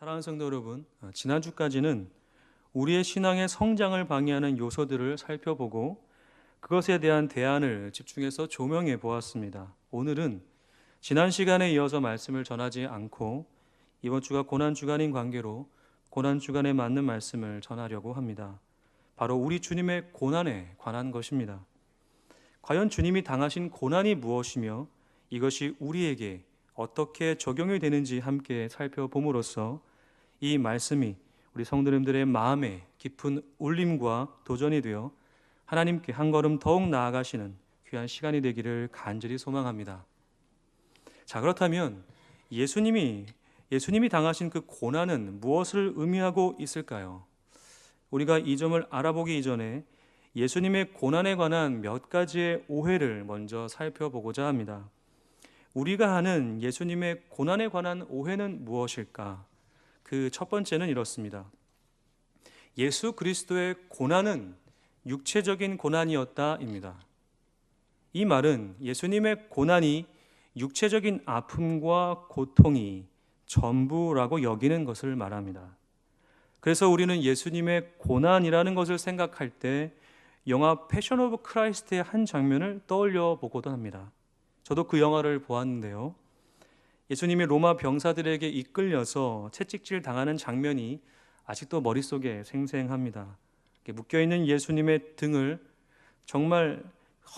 사랑하는 성도 여러분, 지난주까지는 우리의 신앙의 성장을 방해하는 요소들을 살펴보고 그것에 대한 대안을 집중해서 조명해 보았습니다. 오늘은 지난 시간에 이어서 말씀을 전하지 않고 이번 주가 고난주간인 관계로 고난주간에 맞는 말씀을 전하려고 합니다. 바로 우리 주님의 고난에 관한 것입니다. 과연 주님이 당하신 고난이 무엇이며 이것이 우리에게 어떻게 적용이 되는지 함께 살펴봄으로써 이 말씀이 우리 성도님들의 마음에 깊은 울림과 도전이 되어 하나님께 한 걸음 더욱 나아가시는 귀한 시간이 되기를 간절히 소망합니다. 자, 그렇다면 예수님이 당하신 그 고난은 무엇을 의미하고 있을까요? 우리가 이 점을 알아보기 이전에 예수님의 고난에 관한 몇 가지의 오해를 먼저 살펴보고자 합니다. 우리가 하는 예수님의 고난에 관한 오해는 무엇일까? 그 첫 번째는 이렇습니다. 예수 그리스도의 고난은 육체적인 고난이었다입니다. 이 말은 예수님의 고난이 육체적인 아픔과 고통이 전부라고 여기는 것을 말합니다. 그래서 우리는 예수님의 고난이라는 것을 생각할 때 영화 패션 오브 크라이스트의 한 장면을 떠올려 보고도 합니다. 저도 그 영화를 보았는데요. 예수님이 로마 병사들에게 이끌려서 채찍질 당하는 장면이 아직도 머릿속에 생생합니다. 묶여있는 예수님의 등을 정말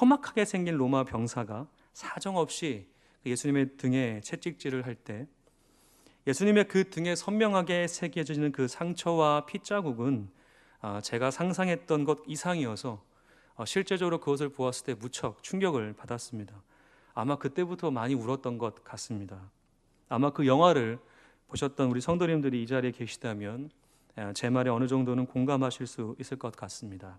험악하게 생긴 로마 병사가 사정없이 예수님의 등에 채찍질을 할 때 예수님의 그 등에 선명하게 새겨지는 그 상처와 핏자국은 제가 상상했던 것 이상이어서 실제적으로 그것을 보았을 때 무척 충격을 받았습니다. 아마 그때부터 많이 울었던 것 같습니다. 아마 그 영화를 보셨던 우리 성도님들이 이 자리에 계시다면 제 말에 어느 정도는 공감하실 수 있을 것 같습니다.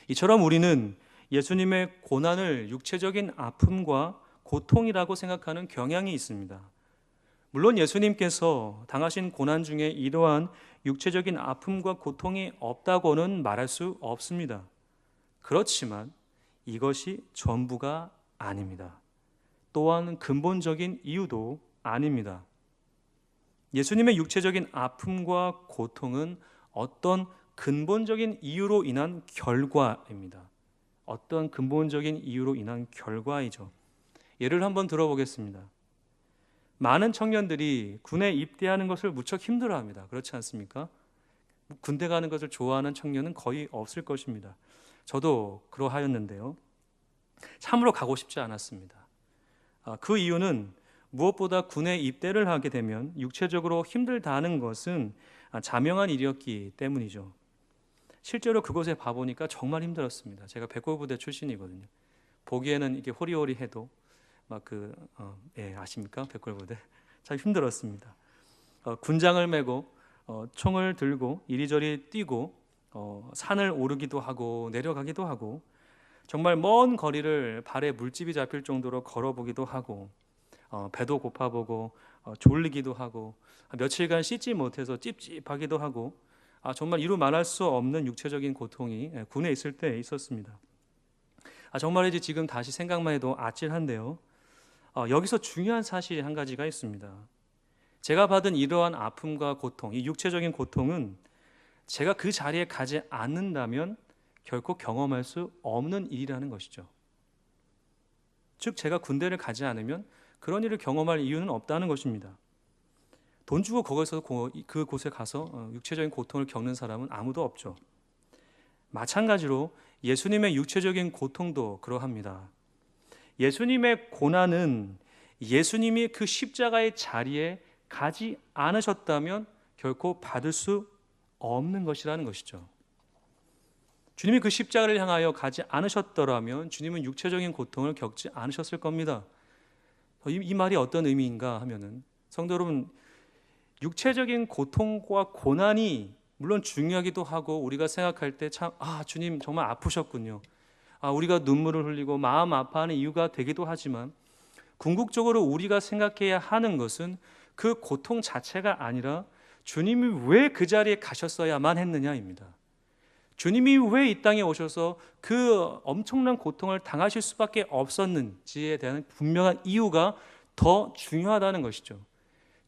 이처럼 우리는 예수님의 고난을 육체적인 아픔과 고통이라고 생각하는 경향이 있습니다. 물론 예수님께서 당하신 고난 중에 이러한 육체적인 아픔과 고통이 없다고는 말할 수 없습니다. 그렇지만 이것이 전부가 아닙니다. 또한 근본적인 이유도 아닙니다. 예수님의 육체적인 아픔과 고통은 어떤 근본적인 이유로 인한 결과입니다. 어떤 근본적인 이유로 인한 결과이죠. 예를 한번 들어보겠습니다. 많은 청년들이 군에 입대하는 것을 무척 힘들어합니다. 그렇지 않습니까? 군대 가는 것을 좋아하는 청년은 거의 없을 것입니다. 저도 그러하였는데요. 참으로 가고 싶지 않았습니다. 그 이유는 무엇보다 군에 입대를 하게 되면 육체적으로 힘들다는 것은 자명한 일이었기 때문이죠. 실제로 그곳에 봐보니까 정말 힘들었습니다. 제가 백골부대 출신이거든요. 보기에는 이게 호리호리해도 아십니까? 백골부대 참 힘들었습니다. 군장을 메고 총을 들고 이리저리 뛰고 산을 오르기도 하고 내려가기도 하고 정말 먼 거리를 발에 물집이 잡힐 정도로 걸어보기도 하고 배도 고파보고 졸리기도 하고 며칠간 씻지 못해서 찝찝하기도 하고 정말 이루 말할 수 없는 육체적인 고통이 군에 있을 때 있었습니다. 정말이지 지금 다시 생각만 해도 아찔한데요. 여기서 중요한 사실이 한 가지가 있습니다. 제가 받은 이러한 아픔과 고통, 이 육체적인 고통은 제가 그 자리에 가지 않는다면 결코 경험할 수 없는 일이라는 것이죠. 즉 제가 군대를 가지 않으면 그런 일을 경험할 이유는 없다는 것입니다. 돈 주고 그곳에 가서 육체적인 고통을 겪는 사람은 아무도 없죠. 마찬가지로 예수님의 육체적인 고통도 그러합니다. 예수님의 고난은 예수님이 그 십자가의 자리에 가지 않으셨다면 결코 받을 수 없는 것이라는 것이죠. 주님이 그 십자가를 향하여 가지 않으셨더라면 주님은 육체적인 고통을 겪지 않으셨을 겁니다. 이 말이 어떤 의미인가 하면은 성도 여러분, 육체적인 고통과 고난이 물론 중요하기도 하고 우리가 생각할 때 참 주님 정말 아프셨군요. 우리가 눈물을 흘리고 마음 아파하는 이유가 되기도 하지만 궁극적으로 우리가 생각해야 하는 것은 그 고통 자체가 아니라 주님이 왜 그 자리에 가셨어야만 했느냐입니다. 주님이 왜 이 땅에 오셔서 그 엄청난 고통을 당하실 수밖에 없었는지에 대한 분명한 이유가 더 중요하다는 것이죠.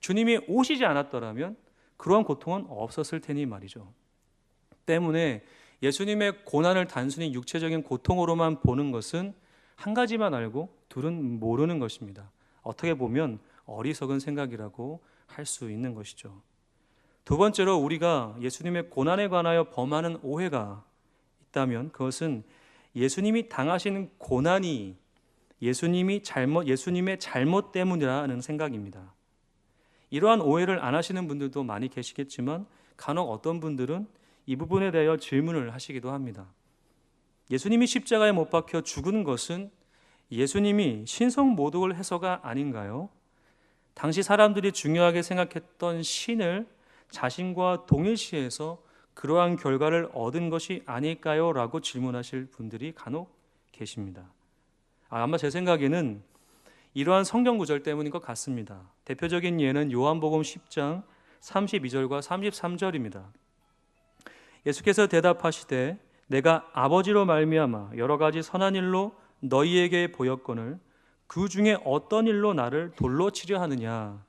주님이 오시지 않았더라면 그러한 고통은 없었을 테니 말이죠. 때문에 예수님의 고난을 단순히 육체적인 고통으로만 보는 것은 한 가지만 알고 둘은 모르는 것입니다. 어떻게 보면 어리석은 생각이라고 할 수 있는 것이죠. 두 번째로 우리가 예수님의 고난에 관하여 범하는 오해가 있다면 그것은 예수님이 당하신 고난이 예수님의 잘못 때문이라는 생각입니다. 이러한 오해를 안 하시는 분들도 많이 계시겠지만 간혹 어떤 분들은 이 부분에 대하여 질문을 하시기도 합니다. 예수님이 십자가에 못 박혀 죽은 것은 예수님이 신성모독을 해서가 아닌가요? 당시 사람들이 중요하게 생각했던 신을 자신과 동일시해서 그러한 결과를 얻은 것이 아닐까요? 라고 질문하실 분들이 간혹 계십니다. 아마 제 생각에는 이러한 성경 구절 때문인 것 같습니다. 대표적인 예는 요한복음 10장 32절과 33절입니다. 예수께서 대답하시되 내가 아버지로 말미암아 여러 가지 선한 일로 너희에게 보였거늘 그 중에 어떤 일로 나를 돌로 치려 하느냐.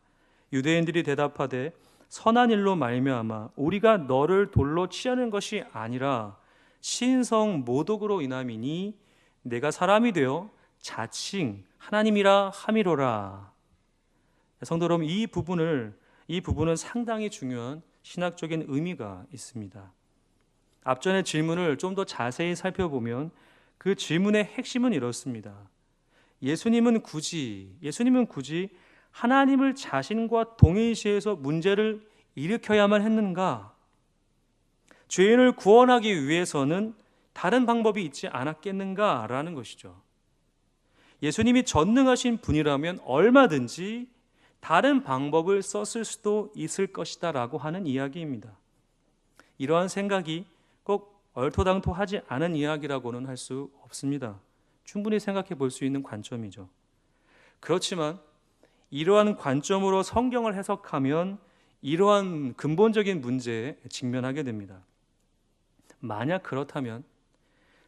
유대인들이 대답하되 선한 일로 말미암아 우리가 너를 돌로 치려는 것이 아니라 신성 모독으로 인함이니 내가 사람이 되어 자칭 하나님이라 함이로라. 성도 여러분, 이 부분은 상당히 중요한 신학적인 의미가 있습니다. 앞전의 질문을 좀 더 자세히 살펴보면 그 질문의 핵심은 이렇습니다. 예수님은 굳이 하나님을 자신과 동일시해서 문제를 일으켜야만 했는가? 죄인을 구원하기 위해서는 다른 방법이 있지 않았겠는가라는 것이죠. 예수님이 전능하신 분이라면 얼마든지 다른 방법을 썼을 수도 있을 것이다 라고 하는 이야기입니다. 이러한 생각이 꼭 얼토당토하지 않은 이야기라고는 할 수 없습니다. 충분히 생각해 볼 수 있는 관점이죠. 그렇지만 이러한 관점으로 성경을 해석하면 이러한 근본적인 문제에 직면하게 됩니다. 만약 그렇다면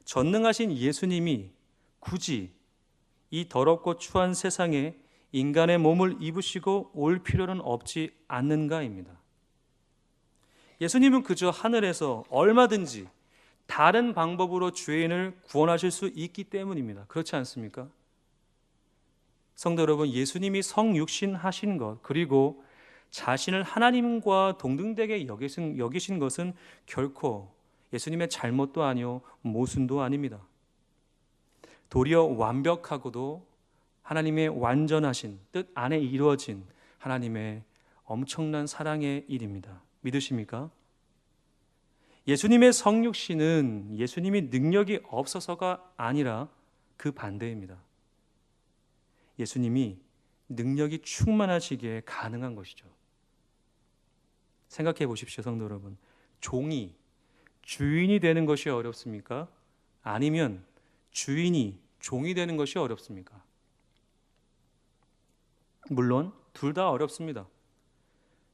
전능하신 예수님이 굳이 이 더럽고 추한 세상에 인간의 몸을 입으시고 올 필요는 없지 않는가입니다. 예수님은 그저 하늘에서 얼마든지 다른 방법으로 죄인을 구원하실 수 있기 때문입니다. 그렇지 않습니까? 성도 여러분, 예수님이 성육신 하신 것 그리고 자신을 하나님과 동등되게 여기신 것은 결코 예수님의 잘못도 아니요 모순도 아닙니다. 도리어 완벽하고도 하나님의 완전하신 뜻 안에 이루어진 하나님의 엄청난 사랑의 일입니다. 믿으십니까? 예수님의 성육신은 예수님이 능력이 없어서가 아니라 그 반대입니다. 예수님이 능력이 충만하시기에 가능한 것이죠. 생각해 보십시오, 성도 여러분. 종이 주인이 되는 것이 어렵습니까? 아니면 주인이 종이 되는 것이 어렵습니까? 물론 둘 다 어렵습니다.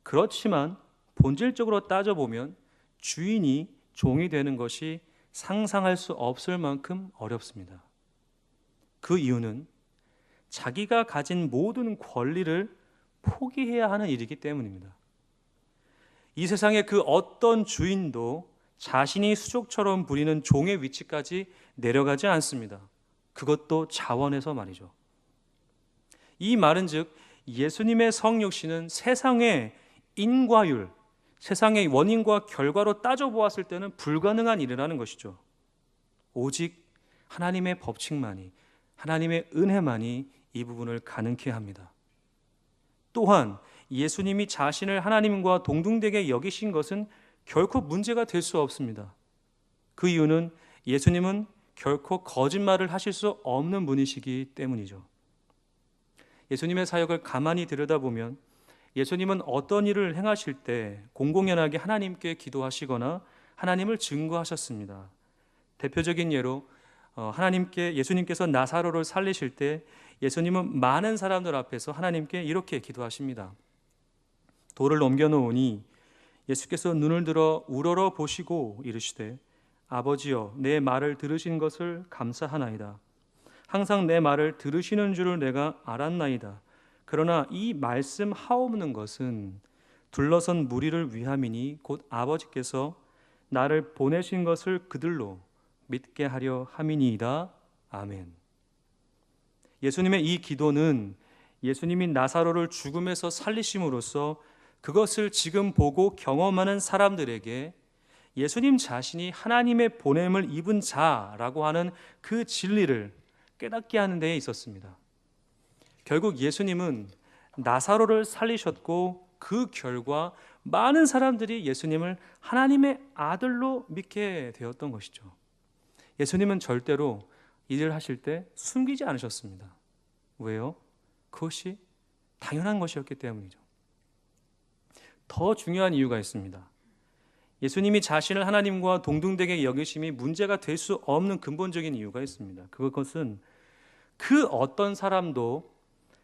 그렇지만 본질적으로 따져보면 주인이 종이 되는 것이 상상할 수 없을 만큼 어렵습니다. 그 이유는 자기가 가진 모든 권리를 포기해야 하는 일이기 때문입니다. 이 세상의 그 어떤 주인도 자신이 수족처럼 부리는 종의 위치까지 내려가지 않습니다. 그것도 자원에서 말이죠. 이 말은즉 예수님의 성육신은 세상의 인과율, 세상의 원인과 결과로 따져보았을 때는 불가능한 일이라는 것이죠. 오직 하나님의 법칙만이, 하나님의 은혜만이 이 부분을 가능케 합니다. 또한 예수님이 자신을 하나님과 동등되게 여기신 것은 결코 문제가 될 수 없습니다. 그 이유는 예수님은 결코 거짓말을 하실 수 없는 분이시기 때문이죠. 예수님의 사역을 가만히 들여다보면 예수님은 어떤 일을 행하실 때 공공연하게 하나님께 기도하시거나 하나님을 증거하셨습니다. 대표적인 예로 예수님께서 나사로를 살리실 때 예수님은 많은 사람들 앞에서 하나님께 이렇게 기도하십니다. 돌을 넘겨놓으니 예수께서 눈을 들어 우러러 보시고 이르시되 아버지여 내 말을 들으신 것을 감사하나이다. 항상 내 말을 들으시는 줄을 내가 알았나이다. 그러나 이 말씀 하옵는 것은 둘러선 무리를 위함이니 곧 아버지께서 나를 보내신 것을 그들로 믿게 하려 함이니이다. 아멘. 예수님의 이 기도는 예수님이 나사로를 죽음에서 살리심으로써 그것을 지금 보고 경험하는 사람들에게 예수님 자신이 하나님의 보냄을 입은 자라고 하는 그 진리를 깨닫게 하는 데에 있었습니다. 결국 예수님은 나사로를 살리셨고 그 결과 많은 사람들이 예수님을 하나님의 아들로 믿게 되었던 것이죠. 예수님은 절대로 일을 하실 때 숨기지 않으셨습니다. 왜요? 그것이 당연한 것이었기 때문이죠. 더 중요한 이유가 있습니다. 예수님이 자신을 하나님과 동등되게 여기심이 문제가 될 수 없는 근본적인 이유가 있습니다. 그것은 그 어떤 사람도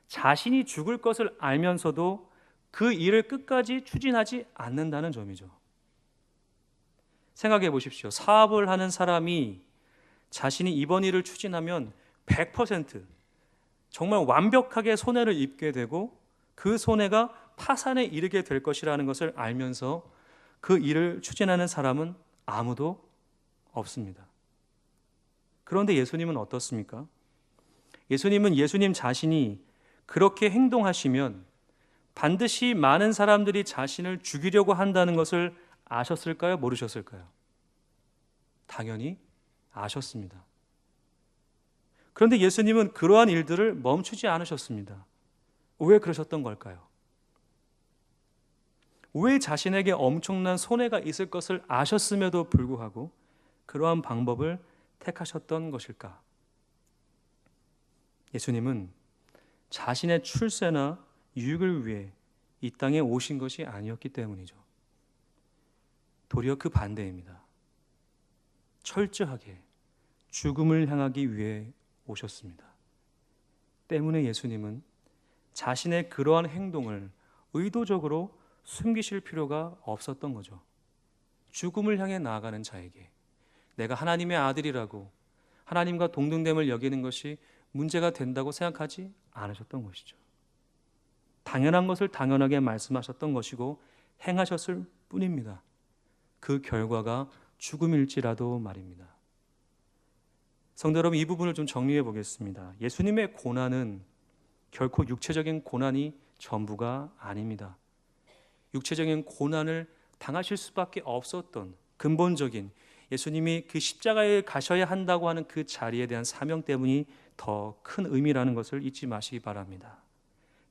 자신이 죽을 것을 알면서도 그 일을 끝까지 추진하지 않는다는 점이죠. 생각해 보십시오. 사업을 하는 사람이 자신이 이번 일을 추진하면 100% 정말 완벽하게 손해를 입게 되고 그 손해가 파산에 이르게 될 것이라는 것을 알면서 그 일을 추진하는 사람은 아무도 없습니다. 그런데 예수님은 어떻습니까? 예수님은 예수님 자신이 그렇게 행동하시면 반드시 많은 사람들이 자신을 죽이려고 한다는 것을 아셨을까요? 모르셨을까요? 당연히 아셨습니다. 그런데 예수님은 그러한 일들을 멈추지 않으셨습니다. 왜 그러셨던 걸까요? 왜 자신에게 엄청난 손해가 있을 것을 아셨음에도 불구하고 그러한 방법을 택하셨던 것일까? 예수님은 자신의 출세나 유익을 위해 이 땅에 오신 것이 아니었기 때문이죠. 도리어 그 반대입니다. 철저하게 죽음을 향하기 위해 오셨습니다. 때문에 예수님은 자신의 그러한 행동을 의도적으로 숨기실 필요가 없었던 거죠. 죽음을 향해 나아가는 자에게 내가 하나님의 아들이라고 하나님과 동등됨을 여기는 것이 문제가 된다고 생각하지 않으셨던 것이죠. 당연한 것을 당연하게 말씀하셨던 것이고 행하셨을 뿐입니다. 그 결과가 죽음일지라도 말입니다. 성도 여러분, 이 부분을 좀 정리해 보겠습니다. 예수님의 고난은 결코 육체적인 고난이 전부가 아닙니다. 육체적인 고난을 당하실 수밖에 없었던 근본적인 예수님이 그 십자가에 가셔야 한다고 하는 그 자리에 대한 사명 때문이 더 큰 의미라는 것을 잊지 마시기 바랍니다.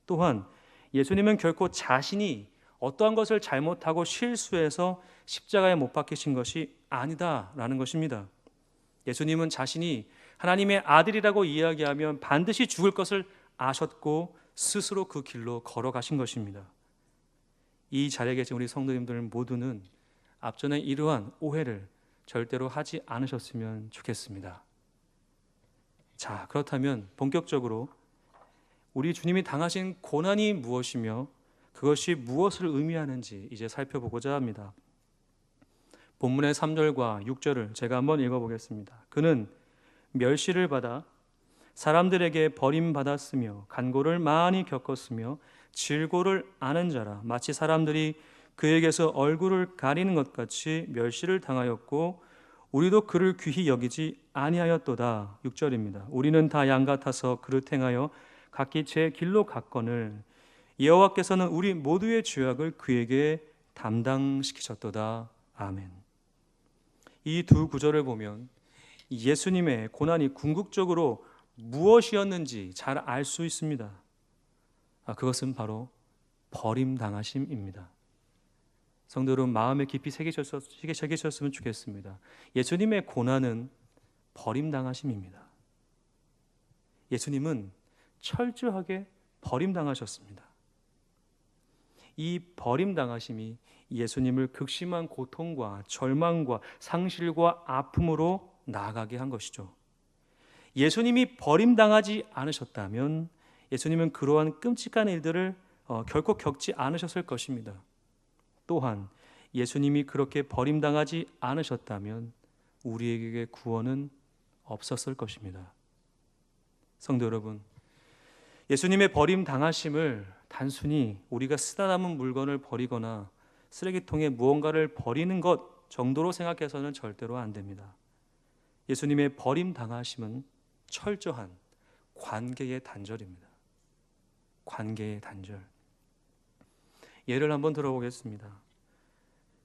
또한 예수님은 결코 자신이 어떠한 것을 잘못하고 실수해서 십자가에 못 박히신 것이 아니다라는 것입니다. 예수님은 자신이 하나님의 아들이라고 이야기하면 반드시 죽을 것을 아셨고 스스로 그 길로 걸어가신 것입니다. 이 자리에 계신 우리 성도님들 모두는 앞전에 이러한 오해를 절대로 하지 않으셨으면 좋겠습니다. 자, 그렇다면 본격적으로 우리 주님이 당하신 고난이 무엇이며 그것이 무엇을 의미하는지 이제 살펴보고자 합니다. 본문의 3절과 6절을 제가 한번 읽어보겠습니다. 그는 멸시를 받아 사람들에게 버림받았으며 간고를 많이 겪었으며 질고를 아는 자라 마치 사람들이 그에게서 얼굴을 가리는 것 같이 멸시를 당하였고 우리도 그를 귀히 여기지 아니하였도다. 6절입니다. 우리는 다 양 같아서 그릇 행하여 각기 제 길로 갔거늘 여호와께서는 우리 모두의 죄악을 그에게 담당시키셨도다. 아멘. 이 두 구절을 보면 예수님의 고난이 궁극적으로 무엇이었는지 잘 알 수 있습니다. 그것은 바로 버림당하심입니다. 성도 여러분, 마음에 깊이 새기셨으면 좋겠습니다. 예수님의 고난은 버림당하심입니다. 예수님은 철저하게 버림당하셨습니다. 이 버림당하심이 예수님을 극심한 고통과 절망과 상실과 아픔으로 나아가게 한 것이죠. 예수님이 버림당하지 않으셨다면 예수님은 그러한 끔찍한 일들을 결코 겪지 않으셨을 것입니다. 또한 예수님이 그렇게 버림당하지 않으셨다면 우리에게 구원은 없었을 것입니다. 성도 여러분, 예수님의 버림당하심을 단순히 우리가 쓰다 남은 물건을 버리거나 쓰레기통에 무언가를 버리는 것 정도로 생각해서는 절대로 안 됩니다. 예수님의 버림당하심은 철저한 관계의 단절입니다. 관계의 단절. 예를 한번 들어보겠습니다.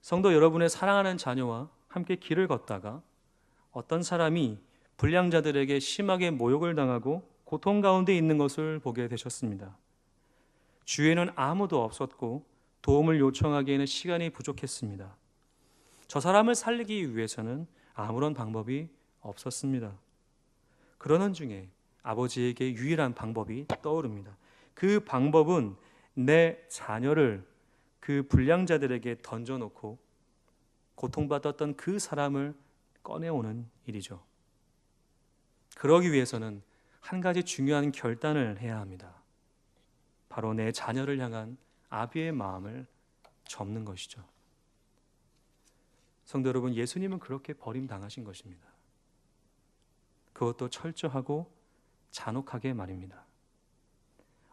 성도 여러분의 사랑하는 자녀와 함께 길을 걷다가 어떤 사람이 불량자들에게 심하게 모욕을 당하고 고통 가운데 있는 것을 보게 되셨습니다. 주위에는 아무도 없었고 도움을 요청하기에는 시간이 부족했습니다. 저 사람을 살리기 위해서는 아무런 방법이 없었습니다. 그러는 중에 아버지에게 유일한 방법이 떠오릅니다. 그 방법은 내 자녀를 그 불량자들에게 던져놓고 고통받았던 그 사람을 꺼내오는 일이죠. 그러기 위해서는 한 가지 중요한 결단을 해야 합니다. 바로 내 자녀를 향한 아비의 마음을 접는 것이죠. 성도 여러분, 예수님은 그렇게 버림당하신 것입니다. 그것도 철저하고 잔혹하게 말입니다.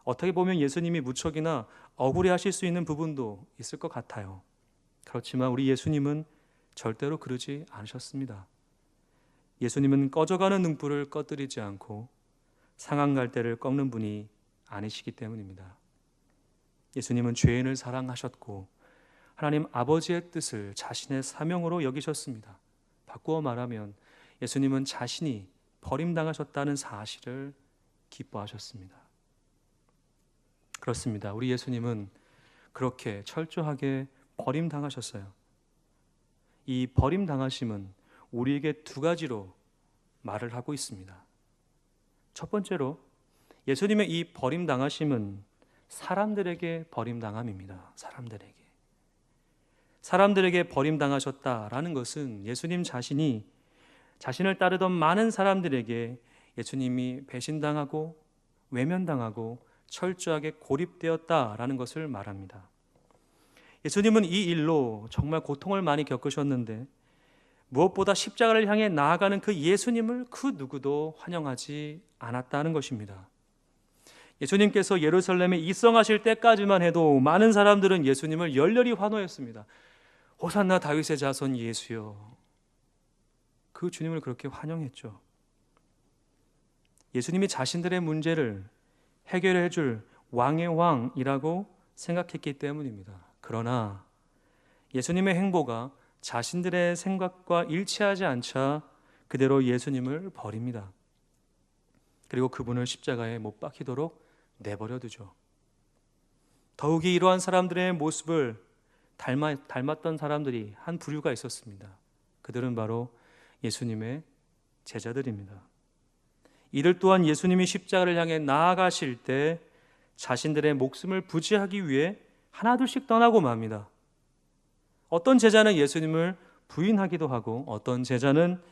어떻게 보면 예수님이 무척이나 억울해하실 수 있는 부분도 있을 것 같아요. 그렇지만 우리 예수님은 절대로 그러지 않으셨습니다. 예수님은 꺼져가는 등불을 꺼뜨리지 않고 상한 갈대를 꺾는 분이 아니시기 때문입니다. 예수님은 죄인을 사랑하셨고 하나님 아버지의 뜻을 자신의 사명으로 여기셨습니다. 바꾸어 말하면 예수님은 자신이 버림당하셨다는 사실을 기뻐하셨습니다. 그렇습니다. 우리 예수님은 그렇게 철저하게 버림당하셨어요. 이 버림당하심은 우리에게 두 가지로 말을 하고 있습니다. 첫 번째로 예수님의 이 버림당하심은 사람들에게 버림당함입니다. 사람들에게 버림당하셨다라는 것은 예수님 자신이 자신을 따르던 많은 사람들에게 예수님이 배신당하고 외면당하고 철저하게 고립되었다라는 것을 말합니다. 예수님은 이 일로 정말 고통을 많이 겪으셨는데 무엇보다 십자가를 향해 나아가는 그 예수님을 그 누구도 환영하지 않았다는 것입니다. 예수님께서 예루살렘에 입성하실 때까지만 해도 많은 사람들은 예수님을 열렬히 환호했습니다. 호산나 다윗의 자손 예수여. 그 주님을 그렇게 환영했죠. 예수님이 자신들의 문제를 해결해 줄 왕의 왕이라고 생각했기 때문입니다. 그러나 예수님의 행보가 자신들의 생각과 일치하지 않자 그대로 예수님을 버립니다. 그리고 그분을 십자가에 못 박히도록 내버려 두죠. 더욱이 이러한 사람들의 모습을 닮았던 사람들이 한 부류가 있었습니다. 그들은 바로 예수님의 제자들입니다. 이들 또한 예수님이 십자가를 향해 나아가실 때 자신들의 목숨을 부지하기 위해 하나둘씩 떠나고 맙니다. 어떤 제자는 예수님을 부인하기도 하고 어떤 제자는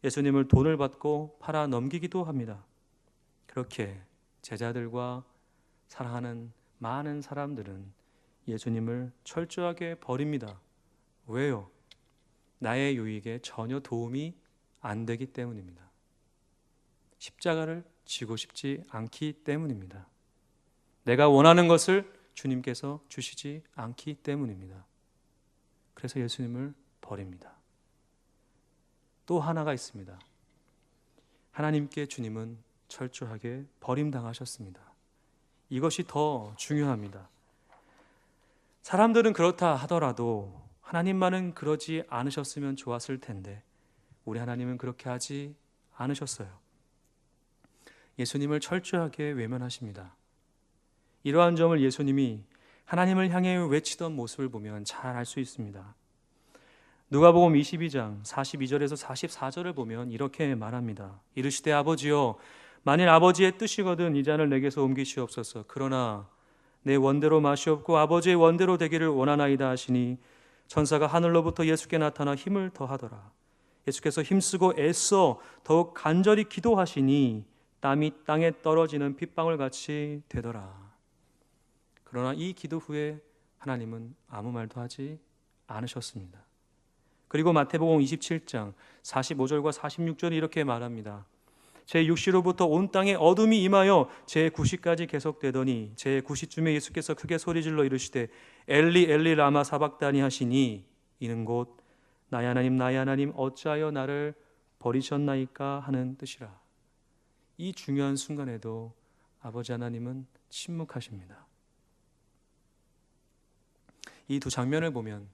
예수님을 돈을 받고 팔아 넘기기도 합니다. 그렇게 제자들과 사랑하는 많은 사람들은 예수님을 철저하게 버립니다. 왜요? 나의 유익에 전혀 도움이 안 되기 때문입니다. 십자가를 지고 싶지 않기 때문입니다. 내가 원하는 것을 주님께서 주시지 않기 때문입니다. 그래서 예수님을 버립니다. 또 하나가 있습니다. 하나님께 주님은 철저하게 버림당하셨습니다. 이것이 더 중요합니다. 사람들은 그렇다 하더라도 하나님만은 그러지 않으셨으면 좋았을 텐데 우리 하나님은 그렇게 하지 않으셨어요. 예수님을 철저하게 외면하십니다. 이러한 점을 예수님이 하나님을 향해 외치던 모습을 보면 잘 알 수 있습니다. 누가복음 22장 42절에서 44절을 보면 이렇게 말합니다. 이르시되 아버지여 만일 아버지의 뜻이거든 이 잔을 내게서 옮기시옵소서. 그러나 내 원대로 마시옵고 아버지의 원대로 되기를 원하나이다 하시니 천사가 하늘로부터 예수께 나타나 힘을 더하더라. 예수께서 힘쓰고 애써 더욱 간절히 기도하시니 땀이 땅에 떨어지는 핏방울 같이 되더라. 그러나 이 기도 후에 하나님은 아무 말도 하지 않으셨습니다. 그리고 마태복음 27장 45절과 46절이 이렇게 말합니다. 제6시로부터 온 땅에 어둠이 임하여 제9시까지 계속되더니 제9시쯤에 예수께서 크게 소리질러 이르시되 엘리 엘리 라마 사박다니 하시니 이는 곧 나의 하나님 어찌하여 나를 버리셨나이까 하는 뜻이라. 이 중요한 순간에도 아버지 하나님은 침묵하십니다. 이 두 장면을 보면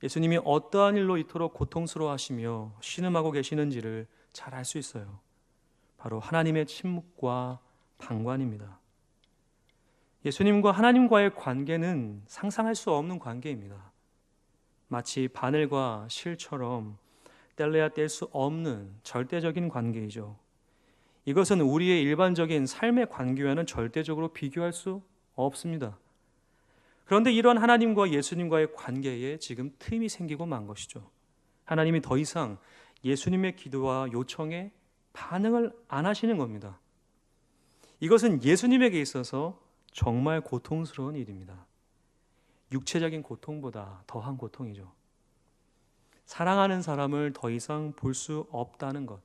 예수님이 어떠한 일로 이토록 고통스러워하시며 신음하고 계시는지를 잘 알 수 있어요. 바로 하나님의 침묵과 방관입니다. 예수님과 하나님과의 관계는 상상할 수 없는 관계입니다. 마치 바늘과 실처럼 뗄래야 뗄 수 없는 절대적인 관계이죠. 이것은 우리의 일반적인 삶의 관계와는 절대적으로 비교할 수 없습니다. 그런데 이런 하나님과 예수님과의 관계에 지금 틈이 생기고 만 것이죠. 하나님이 더 이상 예수님의 기도와 요청에 반응을 안 하시는 겁니다. 이것은 예수님에게 있어서 정말 고통스러운 일입니다. 육체적인 고통보다 더한 고통이죠. 사랑하는 사람을 더 이상 볼 수 없다는 것,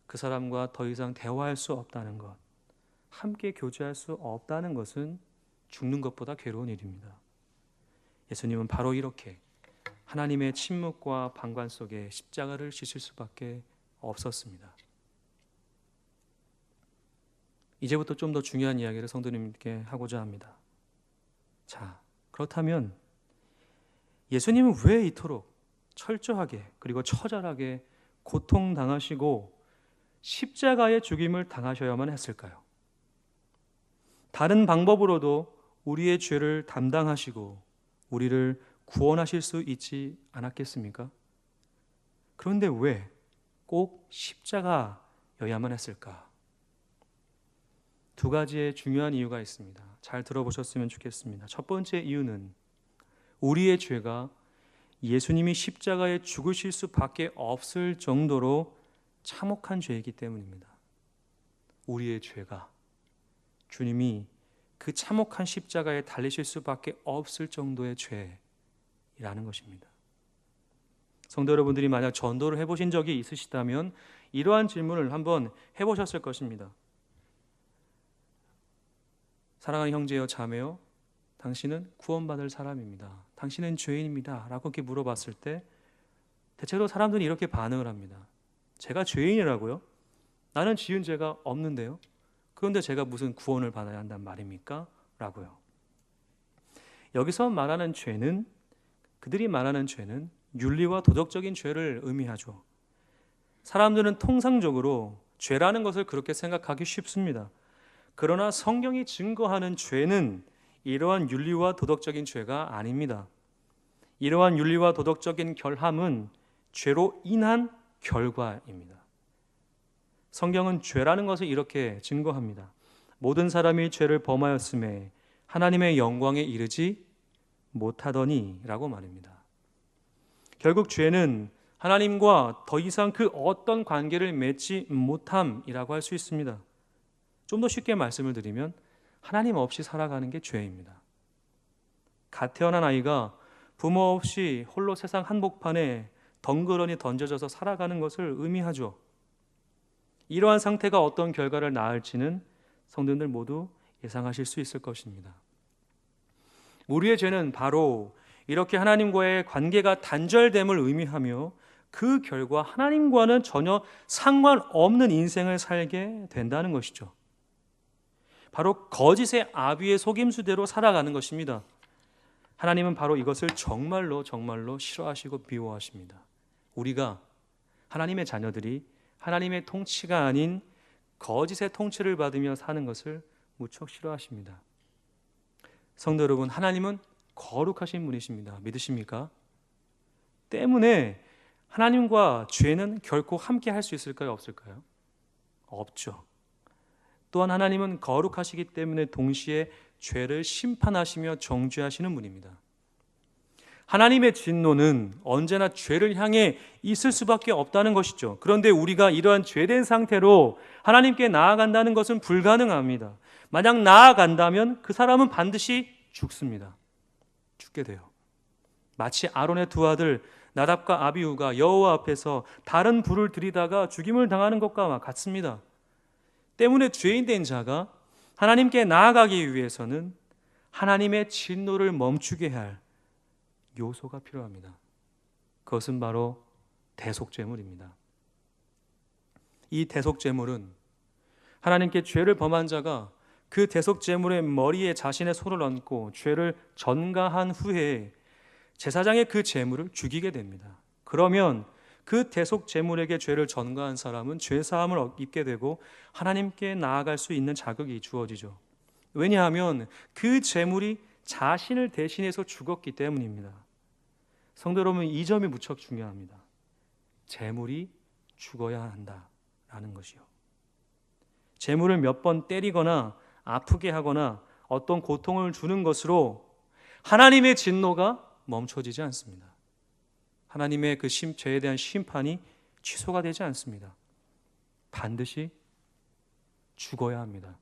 그 사람과 더 이상 대화할 수 없다는 것, 함께 교제할 수 없다는 것은 죽는 것보다 괴로운 일입니다. 예수님은 바로 이렇게 하나님의 침묵과 방관 속에 십자가를 지실 수밖에 없었습니다. 이제부터 좀 더 중요한 이야기를 성도님께 하고자 합니다. 자, 그렇다면 예수님은 왜 이토록 철저하게 그리고 처절하게 고통당하시고 십자가의 죽임을 당하셔야만 했을까요? 다른 방법으로도 우리의 죄를 담당하시고 우리를 구원하실 수 있지 않았겠습니까? 그런데 왜 꼭 십자가여야만 했을까? 두 가지의 중요한 이유가 있습니다. 잘 들어보셨으면 좋겠습니다. 첫 번째 이유는 우리의 죄가 예수님이 십자가에 죽으실 수밖에 없을 정도로 참혹한 죄이기 때문입니다. 우리의 죄가 주님이 그 참혹한 십자가에 달리실 수밖에 없을 정도의 죄라는 것입니다. 성도 여러분들이 만약 전도를 해보신 적이 있으시다면 이러한 질문을 한번 해보셨을 것입니다. 사랑하는 형제여 자매여, 당신은 구원받을 사람입니다. 당신은 죄인입니다. 라고 이렇게 물어봤을 때 대체로 사람들이 이렇게 반응을 합니다. 제가 죄인이라고요? 나는 지은 죄가 없는데요. 그런데 제가 무슨 구원을 받아야 한단 말입니까? 라고요. 여기서 말하는 죄는, 그들이 말하는 죄는 윤리와 도덕적인 죄를 의미하죠. 사람들은 통상적으로 죄라는 것을 그렇게 생각하기 쉽습니다. 그러나 성경이 증거하는 죄는 이러한 윤리와 도덕적인 죄가 아닙니다. 이러한 윤리와 도덕적인 결함은 죄로 인한 결과입니다. 성경은 죄라는 것을 이렇게 증거합니다. 모든 사람이 죄를 범하였음에 하나님의 영광에 이르지 못하더니 라고 말입니다. 결국 죄는 하나님과 더 이상 그 어떤 관계를 맺지 못함이라고 할 수 있습니다. 좀 더 쉽게 말씀을 드리면 하나님 없이 살아가는 게 죄입니다. 갓 태어난 아이가 부모 없이 홀로 세상 한복판에 덩그러니 던져져서 살아가는 것을 의미하죠. 이러한 상태가 어떤 결과를 낳을지는 성도님들 모두 예상하실 수 있을 것입니다. 우리의 죄는 바로 이렇게 하나님과의 관계가 단절됨을 의미하며 그 결과 하나님과는 전혀 상관없는 인생을 살게 된다는 것이죠. 바로 거짓의 아비의 속임수대로 살아가는 것입니다. 하나님은 바로 이것을 정말로 싫어하시고 미워하십니다. 우리가 하나님의 자녀들이 하나님의 통치가 아닌 거짓의 통치를 받으며 사는 것을 무척 싫어하십니다. 성도 여러분, 하나님은 거룩하신 분이십니다. 믿으십니까? 때문에 하나님과 죄는 결코 함께 할 수 있을까요? 없을까요? 없죠. 또한 하나님은 거룩하시기 때문에 동시에 죄를 심판하시며 정죄하시는 분입니다. 하나님의 진노는 언제나 죄를 향해 있을 수밖에 없다는 것이죠. 그런데 우리가 이러한 죄된 상태로 하나님께 나아간다는 것은 불가능합니다. 만약 나아간다면 그 사람은 반드시 죽습니다. 죽게 돼요. 마치 아론의 두 아들 나답과 아비후가 여호와 앞에서 다른 불을 들이다가 죽임을 당하는 것과 같습니다. 때문에 죄인된 자가 하나님께 나아가기 위해서는 하나님의 진노를 멈추게 할 요소가 필요합니다. 그것은 바로 대속죄물입니다. 이 대속죄물은 하나님께 죄를 범한 자가 그 대속죄물의 머리에 자신의 손을 얹고 죄를 전가한 후에 제사장의 그 제물을 죽이게 됩니다. 그러면 그 대속제물에게 죄를 전가한 사람은 죄사함을 입게 되고 하나님께 나아갈 수 있는 자격이 주어지죠. 왜냐하면 그 제물이 자신을 대신해서 죽었기 때문입니다. 성도 여러분, 이 점이 무척 중요합니다. 제물이 죽어야 한다라는 것이요. 제물을 몇 번 때리거나 아프게 하거나 어떤 고통을 주는 것으로 하나님의 진노가 멈춰지지 않습니다. 하나님의 그 죄에 대한 심판이 취소가 되지 않습니다. 반드시 죽어야 합니다.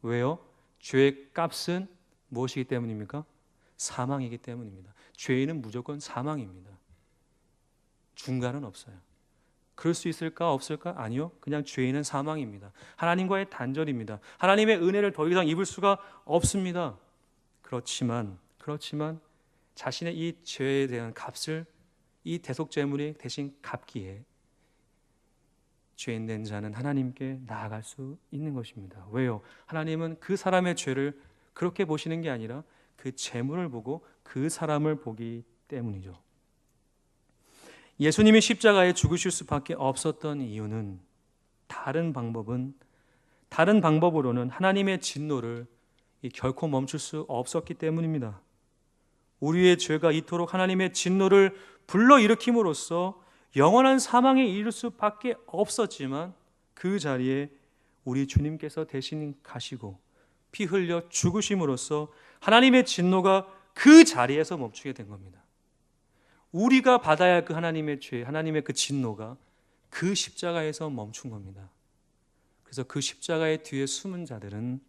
왜요? 죄의 값은 무엇이기 때문입니까? 사망이기 때문입니다. 죄인은 무조건 사망입니다. 중간은 없어요. 그럴 수 있을까 없을까? 아니요. 그냥 죄인은 사망입니다. 하나님과의 단절입니다. 하나님의 은혜를 더 이상 입을 수가 없습니다. 그렇지만 자신의 이 죄에 대한 값을 이 대속제물이 대신 갚기에 죄인된 자는 하나님께 나아갈 수 있는 것입니다. 왜요? 하나님은 그 사람의 죄를 그렇게 보시는 게 아니라 그 제물을 보고 그 사람을 보기 때문이죠. 예수님이 십자가에 죽으실 수밖에 없었던 이유는 다른 방법으로는 하나님의 진노를 결코 멈출 수 없었기 때문입니다. 우리의 죄가 이토록 하나님의 진노를 불러일으킴으로써 영원한 사망에 이를 수밖에 없었지만 그 자리에 우리 주님께서 대신 가시고 피 흘려 죽으심으로써 하나님의 진노가 그 자리에서 멈추게 된 겁니다. 우리가 받아야 할 그 하나님의 죄, 하나님의 그 진노가 그 십자가에서 멈춘 겁니다. 그래서 그 십자가의 뒤에 숨은 자들은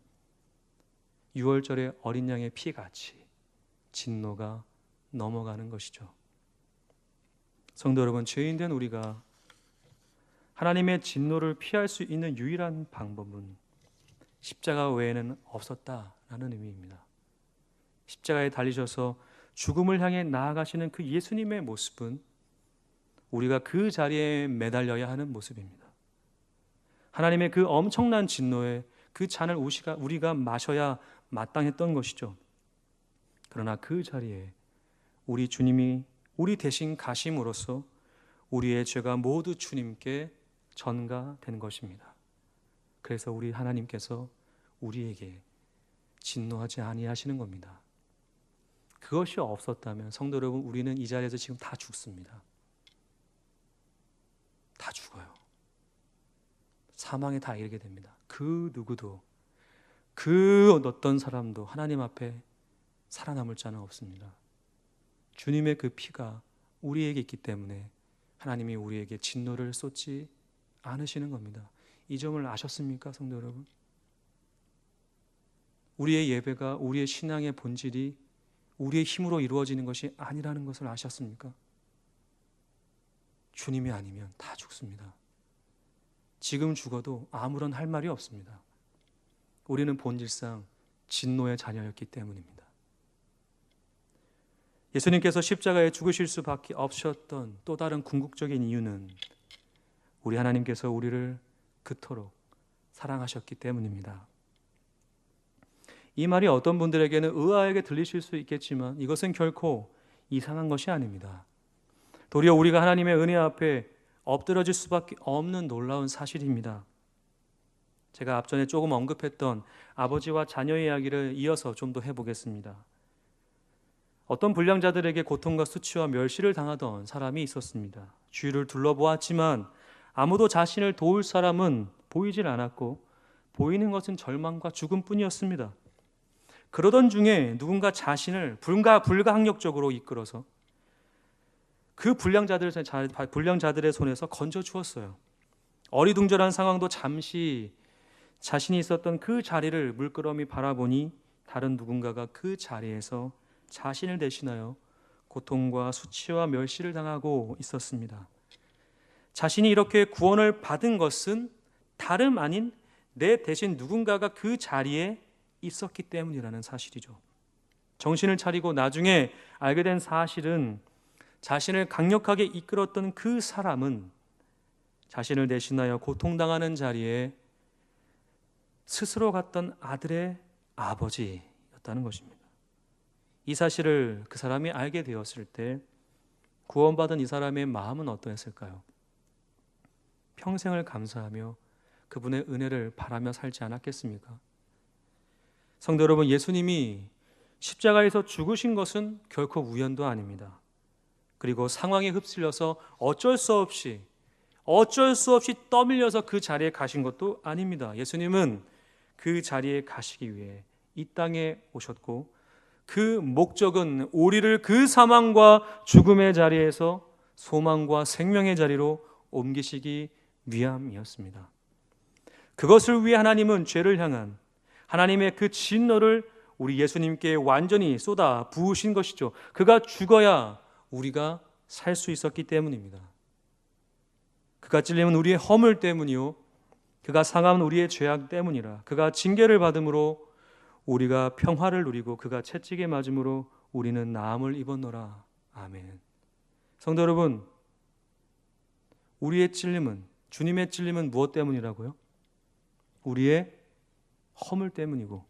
6월절의 어린 양의 피같이 진노가 넘어가는 것이죠. 성도 여러분, 죄인된 우리가 하나님의 진노를 피할 수 있는 유일한 방법은 십자가 외에는 없었다라는 의미입니다. 십자가에 달리셔서 죽음을 향해 나아가시는 그 예수님의 모습은 우리가 그 자리에 매달려야 하는 모습입니다. 하나님의 그 엄청난 진노에 그 잔을 우리가 마셔야 마땅했던 것이죠. 그러나 그 자리에 우리 주님이 우리 대신 가심으로써 우리의 죄가 모두 주님께 전가된 것입니다. 그래서 우리 하나님께서 우리에게 진노하지 아니하시는 겁니다. 그것이 없었다면 성도 여러분, 우리는 이 자리에서 지금 다 죽습니다. 다 죽어요. 사망에 다 이르게 됩니다. 그 누구도, 그 어떤 사람도 하나님 앞에 살아남을 자는 없습니다. 주님의 그 피가 우리에게 있기 때문에 하나님이 우리에게 진노를 쏟지 않으시는 겁니다. 이 점을 아셨습니까, 성도 여러분? 우리의 예배가, 우리의 신앙의 본질이 우리의 힘으로 이루어지는 것이 아니라는 것을 아셨습니까? 주님이 아니면 다 죽습니다. 지금 죽어도 아무런 할 말이 없습니다. 우리는 본질상 진노의 자녀였기 때문입니다. 예수님께서 십자가에 죽으실 수밖에 없으셨던 또 다른 궁극적인 이유는 우리 하나님께서 우리를 그토록 사랑하셨기 때문입니다. 이 말이 어떤 분들에게는 의아하게 들리실 수 있겠지만 이것은 결코 이상한 것이 아닙니다. 도리어 우리가 하나님의 은혜 앞에 엎드러질 수밖에 없는 놀라운 사실입니다. 제가 앞전에 조금 언급했던 아버지와 자녀의 이야기를 이어서 좀 더 해보겠습니다. 어떤 불량자들에게 고통과 수치와 멸시를 당하던 사람이 있었습니다. 주위를 둘러보았지만 아무도 자신을 도울 사람은 보이질 않았고 보이는 것은 절망과 죽음뿐이었습니다. 그러던 중에 누군가 자신을 불가항력적으로 이끌어서 그 불량자들의 손에서 건져 주었어요. 어리둥절한 상황도 잠시 자신이 있었던 그 자리를 물끄러미 바라보니 다른 누군가가 그 자리에서 자신을 대신하여 고통과 수치와 멸시를 당하고 있었습니다. 자신이 이렇게 구원을 받은 것은 다름 아닌 내 대신 누군가가 그 자리에 있었기 때문이라는 사실이죠. 정신을 차리고 나중에 알게 된 사실은 자신을 강력하게 이끌었던 그 사람은 자신을 대신하여 고통당하는 자리에 스스로 갔던 아들의 아버지였다는 것입니다. 이 사실을 그 사람이 알게 되었을 때 구원받은 이 사람의 마음은 어떠했을까요? 평생을 감사하며 그분의 은혜를 바라며 살지 않았겠습니까? 성도 여러분, 예수님이 십자가에서 죽으신 것은 결코 우연도 아닙니다. 그리고 상황에 휩쓸려서 어쩔 수 없이 떠밀려서 그 자리에 가신 것도 아닙니다. 예수님은 그 자리에 가시기 위해 이 땅에 오셨고 그 목적은 우리를 그 사망과 죽음의 자리에서 소망과 생명의 자리로 옮기시기 위함이었습니다. 그것을 위해 하나님은 죄를 향한 하나님의 그 진노를 우리 예수님께 완전히 쏟아 부으신 것이죠. 그가 죽어야 우리가 살 수 있었기 때문입니다. 그가 찔림은 우리의 허물 때문이요, 그가 상함은 우리의 죄악 때문이라. 그가 징계를 받음으로 우리가 평화를 누리고 그가 채찍에 맞음으로 우리는 나음을 입었노라. 아멘. 성도 여러분, 우리의 찔림은, 주님의 찔림은 무엇 때문이라고요? 우리의 허물 때문이고,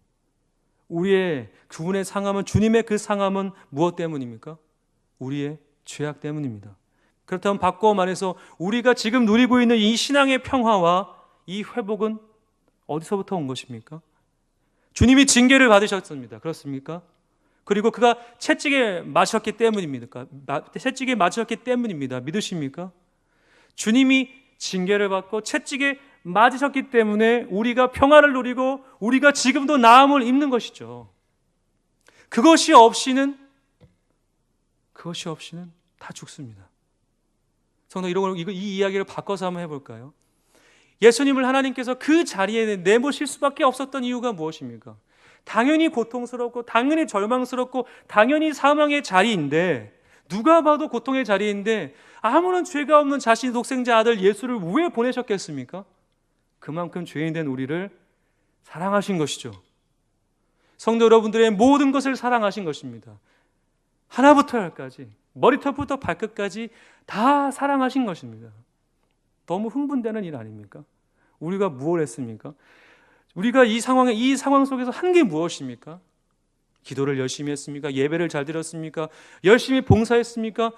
우리의 그분의 상함은, 주님의 그 상함은 무엇 때문입니까? 우리의 죄악 때문입니다. 그렇다면 바꿔 말해서 우리가 지금 누리고 있는 이 신앙의 평화와 이 회복은 어디서부터 온 것입니까? 주님이 징계를 받으셨습니다. 그렇습니까? 그리고 그가 채찍에 맞으셨기 때문입니까? 채찍에 맞으셨기 때문입니다. 믿으십니까? 주님이 징계를 받고 채찍에 맞으셨기 때문에 우리가 평화를 누리고 우리가 지금도 나음을 입는 것이죠. 그것이 없이는 다 죽습니다. 성도, 이 이야기를 바꿔서 한번 해볼까요? 예수님을 하나님께서 그 자리에 내모실 수밖에 없었던 이유가 무엇입니까? 당연히 고통스럽고 당연히 절망스럽고 당연히 사망의 자리인데, 누가 봐도 고통의 자리인데 아무런 죄가 없는 자신의 독생자 아들 예수를 왜 보내셨겠습니까? 그만큼 죄인 된 우리를 사랑하신 것이죠. 성도 여러분들의 모든 것을 사랑하신 것입니다. 하나부터 열까지, 머리털부터 발끝까지 다 사랑하신 것입니다. 너무 흥분되는 일 아닙니까? 우리가 무엇을 했습니까? 우리가 이 상황 속에서 한 게 무엇입니까? 기도를 열심히 했습니까? 예배를 잘 드렸습니까? 열심히 봉사했습니까?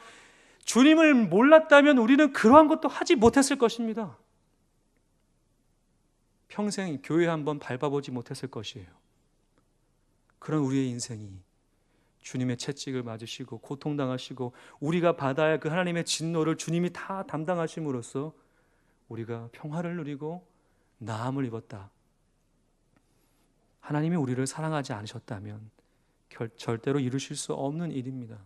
주님을 몰랐다면 우리는 그러한 것도 하지 못했을 것입니다. 평생 교회 한번 밟아보지 못했을 것이에요. 그런 우리의 인생이 주님의 채찍을 맞으시고 고통당하시고 우리가 받아야 할 그 하나님의 진노를 주님이 다 담당하심으로써 우리가 평화를 누리고 나음을 입었다. 하나님이 우리를 사랑하지 않으셨다면 절대로 이루실 수 없는 일입니다.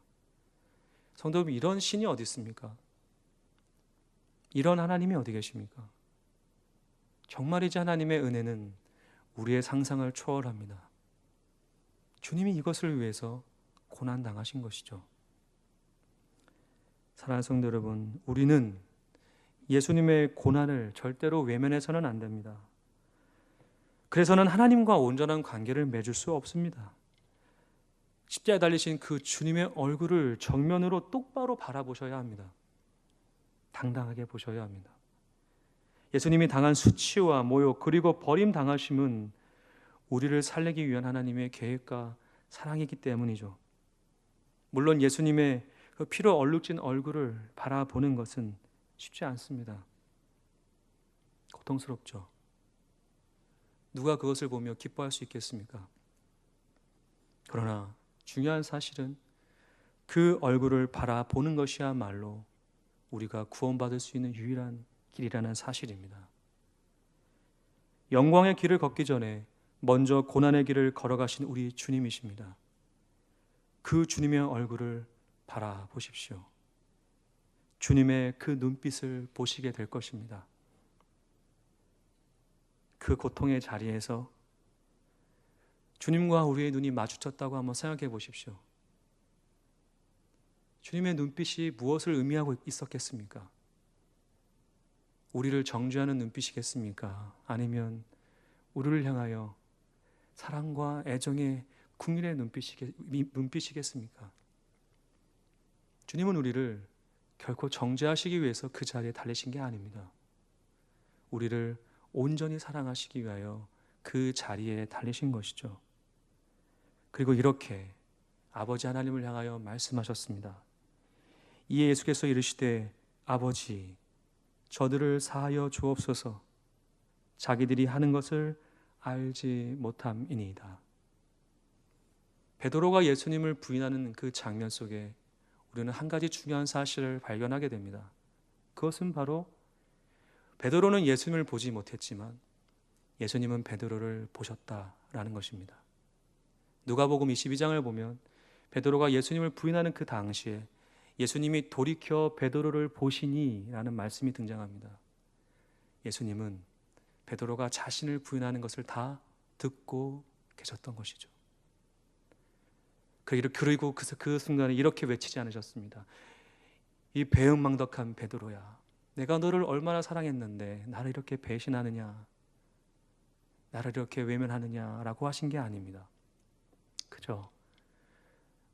성도 여러분, 이런 신이 어디 있습니까? 이런 하나님이 어디 계십니까? 정말이지 하나님의 은혜는 우리의 상상을 초월합니다. 주님이 이것을 위해서 고난당하신 것이죠. 사랑하는 성도 여러분, 우리는 예수님의 고난을 절대로 외면해서는 안 됩니다. 그래서는 하나님과 온전한 관계를 맺을 수 없습니다. 십자가에 달리신 그 주님의 얼굴을 정면으로 똑바로 바라보셔야 합니다. 당당하게 보셔야 합니다. 예수님이 당한 수치와 모욕 그리고 버림당하심은 우리를 살리기 위한 하나님의 계획과 사랑이기 때문이죠. 물론 예수님의 그 피로 얼룩진 얼굴을 바라보는 것은 쉽지 않습니다. 고통스럽죠. 누가 그것을 보며 기뻐할 수 있겠습니까? 그러나 중요한 사실은 그 얼굴을 바라보는 것이야말로 우리가 구원받을 수 있는 유일한 길이라는 사실입니다. 영광의 길을 걷기 전에 먼저 고난의 길을 걸어가신 우리 주님이십니다. 그 주님의 얼굴을 바라보십시오. 주님의 그 눈빛을 보시게 될 것입니다. 그 고통의 자리에서 주님과 우리의 눈이 마주쳤다고 한번 생각해 보십시오. 주님의 눈빛이 무엇을 의미하고 있었겠습니까? 우리를 정죄하는 눈빛이겠습니까? 아니면 우리를 향하여 사랑과 애정의 국민의 눈빛이겠습니까? 주님은 우리를 결코 정죄하시기 위해서 그 자리에 달리신 게 아닙니다. 우리를 온전히 사랑하시기 위하여 그 자리에 달리신 것이죠. 그리고 이렇게 아버지 하나님을 향하여 말씀하셨습니다. 이에 예수께서 이르시되 아버지 저들을 사하여 주옵소서 자기들이 하는 것을 알지 못함이니이다. 베드로가 예수님을 부인하는 그 장면 속에 우리는 한 가지 중요한 사실을 발견하게 됩니다. 그것은 바로 베드로는 예수님을 보지 못했지만 예수님은 베드로를 보셨다라는 것입니다. 누가복음 22장을 보면 베드로가 예수님을 부인하는 그 당시에 예수님이 돌이켜 베드로를 보시니 라는 말씀이 등장합니다. 예수님은 베드로가 자신을 부인하는 것을 다 듣고 계셨던 것이죠. 그리고 그 순간에 이렇게 외치지 않으셨습니다. 이 배은망덕한 베드로야, 내가 너를 얼마나 사랑했는데 나를 이렇게 배신하느냐, 나를 이렇게 외면하느냐라고 하신 게 아닙니다. 그저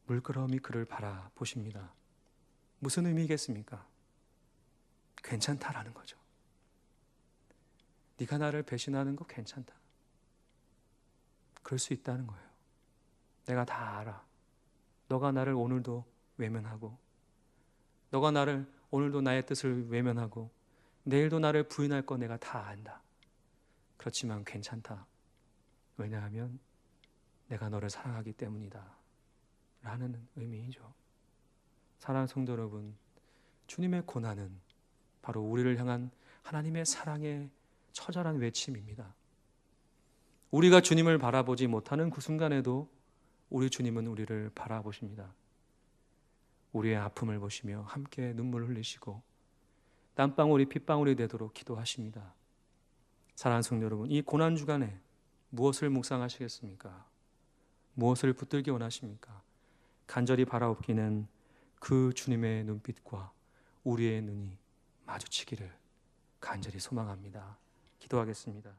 물끄러미 그를 바라보십니다. 무슨 의미겠습니까? 괜찮다라는 거죠. 네가 나를 배신하는 거 괜찮다. 그럴 수 있다는 거예요. 내가 다 알아. 너가 나를 오늘도 외면하고, 너가 나를 오늘도 나의 뜻을 외면하고, 내일도 나를 부인할 거 내가 다 안다. 그렇지만 괜찮다. 왜냐하면 내가 너를 사랑하기 때문이다. 라는 의미이죠. 사랑하는 성도 여러분, 주님의 고난은 바로 우리를 향한 하나님의 사랑의 처절한 외침입니다. 우리가 주님을 바라보지 못하는 그 순간에도 우리 주님은 우리를 바라보십니다. 우리의 아픔을 보시며 함께 눈물을 흘리시고 땀방울이 핏방울이 되도록 기도하십니다. 사랑하는 성도 여러분, 이 고난 주간에 무엇을 묵상하시겠습니까? 무엇을 붙들기 원하십니까? 간절히 바라옵기는 그 주님의 눈빛과 우리의 눈이 마주치기를 간절히 소망합니다. 기도하겠습니다.